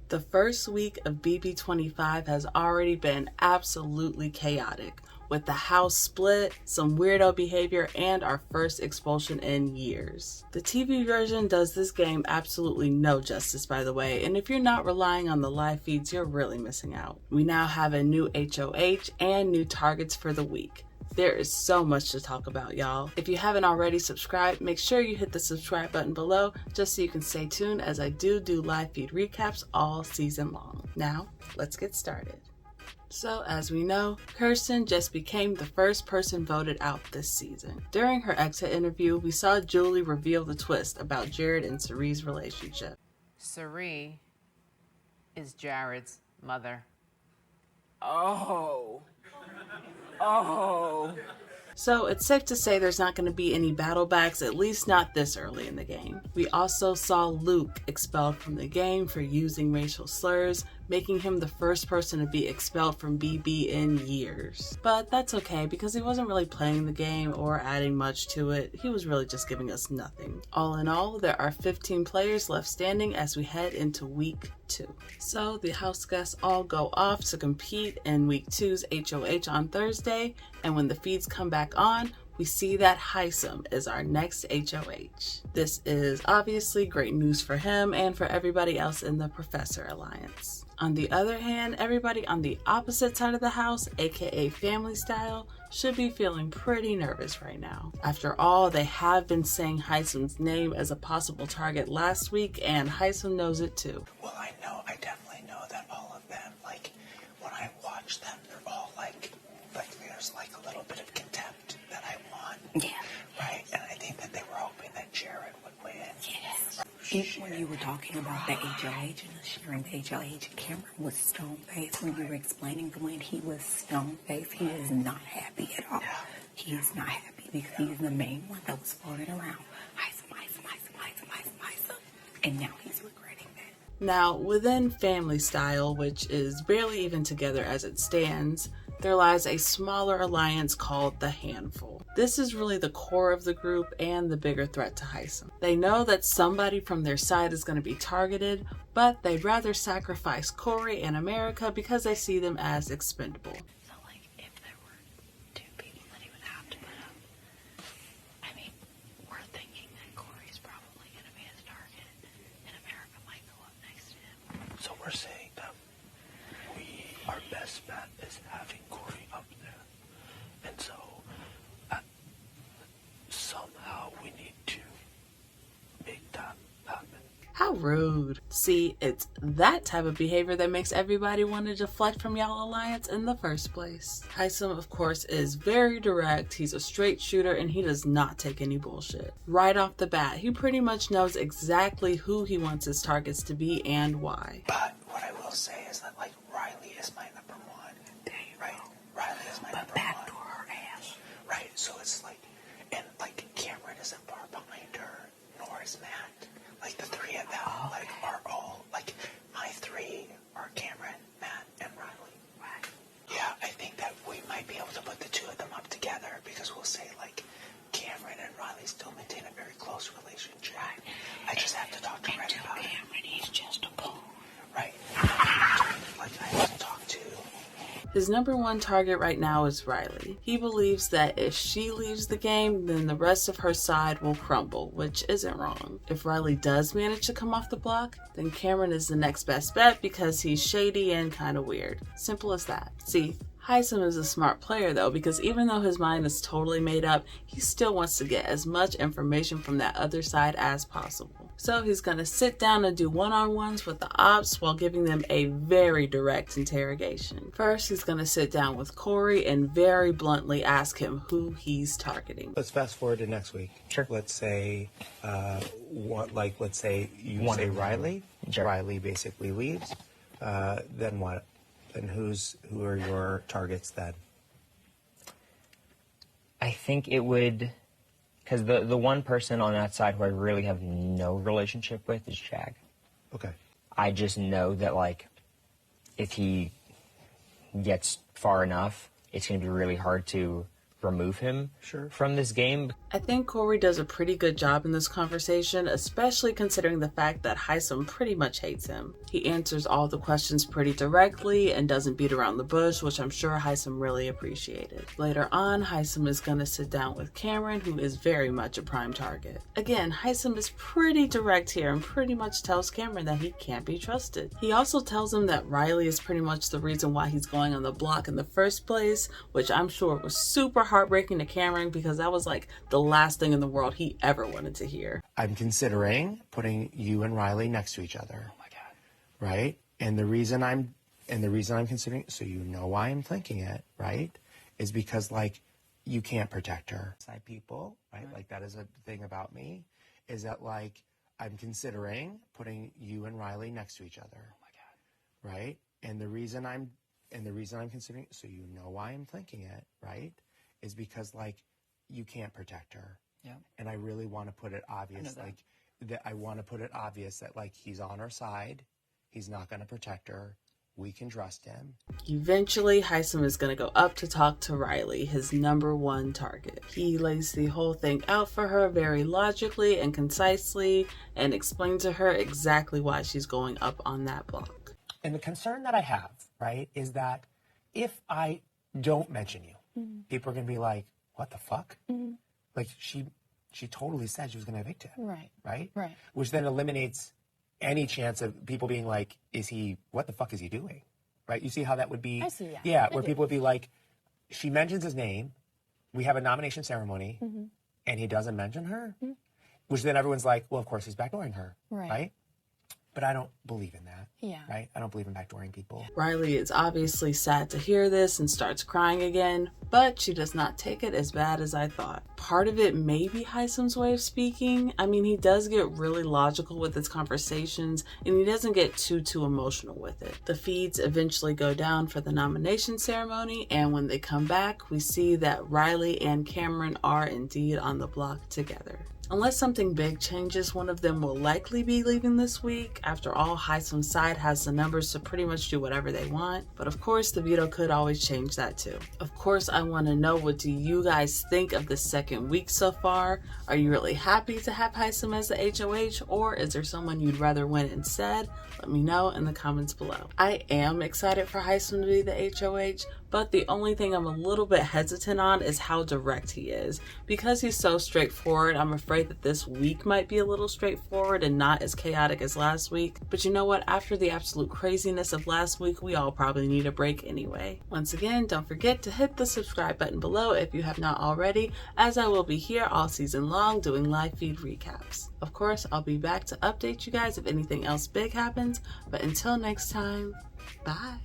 The first week of BB25 has already been absolutely chaotic, with the house split, some weirdo behavior, and our first expulsion in years. The TV version does this game absolutely no justice, by the way, and if you're not relying on the live feeds, you're really missing out. We now have a new HOH and new targets for the week. There is so much to talk about, y'all. If you haven't already subscribed, make sure you hit the subscribe button below just so you can stay tuned as I do live feed recaps all season long. Now, let's get started. So, as we know, Kirsten just became the first person voted out this season. During her exit interview, we saw Julie reveal the twist about Jared and Cirie's relationship. Cirie is Jared's mother. Oh. So it's safe to say there's not going to be any battle backs, at least not this early in the game. We also saw Luke expelled from the game for using racial slurs, making him the first person to be expelled from BB in years. But that's okay because he wasn't really playing the game or adding much to it. He was really just giving us nothing. All in all, there are 15 players left standing as we head into week 2. So the house guests all go off to compete in week 2's HOH on Thursday, and when the feeds come back on, we see that Hisam is our next HOH. This is obviously great news for him and for everybody else in the Professor Alliance. On the other hand, everybody on the opposite side of the house, aka family style, should be feeling pretty nervous right now. After all, they have been saying Hisam's name as a possible target last week, and Hisam knows it too. Well, I definitely know that all of them, like, when I watch them, they're all like there's like a little bit of contempt that I want. Yeah. Right? And I think that they were hoping that Jared would win. Yes. Even when you were talking about the HOH and sharing the HOH, Cameron was stone-faced when you were explaining the win. He was stone-faced. He is not happy at all. Yeah. He is not happy because he is the main one that was floating around. Hisam. And now he's regretting that. Now, within family style, which is barely even together as it stands, there lies a smaller alliance called the Handful. This is really the core of the group and the bigger threat to Hisam. They know that somebody from their side is going to be targeted, but they'd rather sacrifice Cory and America because they see them as expendable. So, like, if there were 2 people that he would have to put up, I mean, we're thinking that Cory's probably going to be his target, and America might go up next to him. So we're saying that our best bet is having Cory up there. And so somehow we need to make that happen. How rude. See, it's that type of behavior that makes everybody want to deflect from y'all alliance in the first place. Hisam, of course, is very direct. He's a straight shooter and he does not take any bullshit. Right off the bat, he pretty much knows exactly who he wants his targets to be and why. But what I will say is that, like, Reilly is my number 1. Right? Reilly is my number 1. But backdoor her ass. Right, so it's like, and like Cameron isn't far behind her, nor is Matt. Like the 3 of them, like, are all, like, my 3 are Cameron, Matt, and Reilly. Right. Yeah, I think that we might be able to put the 2 of them up together because we'll say, like, Cameron and Reilly still maintain a very close relationship. Right. I just have to talk to Red about it. Cameron, he's just a pawn. Right. Like, I have to talk to. His number 1 target right now is Reilly. He believes that if she leaves the game, then the rest of her side will crumble, which isn't wrong. If Reilly does manage to come off the block, then Cameron is the next best bet because he's shady and kind of weird. Simple as that. See, Hisam is a smart player though, because even though his mind is totally made up, he still wants to get as much information from that other side as possible. So he's gonna sit down and do one-on-ones with the ops while giving them a very direct interrogation. First, he's gonna sit down with Cory and very bluntly ask him who he's targeting. Let's fast forward to next week. Sure. Let's say, let's say you say Reilly. Sure. Reilly basically leaves. Then what? Then who are your targets then? I think it would, because the one person on that side who I really have no relationship with is Shag. Okay. I just know that, like, if he gets far enough, it's going to be really hard to remove him Sure. from this game. I think Cory does a pretty good job in this conversation, especially considering the fact that Hisam pretty much hates him. He answers all the questions pretty directly and doesn't beat around the bush, which I'm sure Hisam really appreciated. Later on, Hisam is going to sit down with Cameron, who is very much a prime target. Again, Hisam is pretty direct here and pretty much tells Cameron that he can't be trusted. He also tells him that Reilly is pretty much the reason why he's going on the block in the first place, which I'm sure was super heartbreaking to Cameron because that was like the last thing in the world he ever wanted to hear. I'm considering putting you and Reilly next to each other. Oh my God. Right? And the reason I'm considering, so you know why I'm thinking it, right? Is because like you can't protect her. Side people, right? Like that is a thing about me, is that like I'm considering putting you and Reilly next to each other. Oh my God. Right? And the reason I'm considering, so you know why I'm thinking it, right? Is because like you can't protect her. Yeah. And I really want to put it obvious, like that I want to put it obvious that like he's on our side. He's not going to protect her. We can trust him. Eventually, Hisam is going to go up to talk to Reilly, his number one target. He lays the whole thing out for her very logically and concisely and explains to her exactly why she's going up on that block. And the concern that I have, right, is that if I don't mention you, people are going to be like, what the fuck? Like she totally said she was going to evict him. Right. Right? Right. Which then eliminates any chance of people being like, what the fuck is he doing? Right? You see how that would be? I see that. Yeah, I where do. people would be like, she mentions his name, we have a nomination ceremony, and he doesn't mention her, which then everyone's like, well, of course he's backdooring her. Right. But I don't believe in that. Yeah. Right? I don't believe in backdooring people. Reilly is obviously sad to hear this and starts crying again, but she does not take it as bad as I thought. Part of it may be Hisam's way of speaking. I mean, he does get really logical with his conversations, and he doesn't get too emotional with it. The feeds eventually go down for the nomination ceremony, and when they come back, we see that Reilly and Cameron are indeed on the block together. Unless something big changes, one of them will likely be leaving this week. After all, Hisam's side has the numbers to pretty much do whatever they want. But of course, the veto could always change that too. Of course, I want to know, what do you guys think of the second week so far? Are you really happy to have Hisam as the HOH, or is there someone you'd rather win instead? Let me know in the comments below. I am excited for Hisam to be the HOH, but the only thing I'm a little bit hesitant on is how direct he is. Because he's so straightforward, I'm afraid that this week might be a little straightforward and not as chaotic as last week. But you know what? After the absolute craziness of last week, we all probably need a break anyway. Once again, don't forget to hit the subscribe button below if you have not already, as I will be here all season long doing live feed recaps. Of course, I'll be back to update you guys if anything else big happens, but until next time, bye.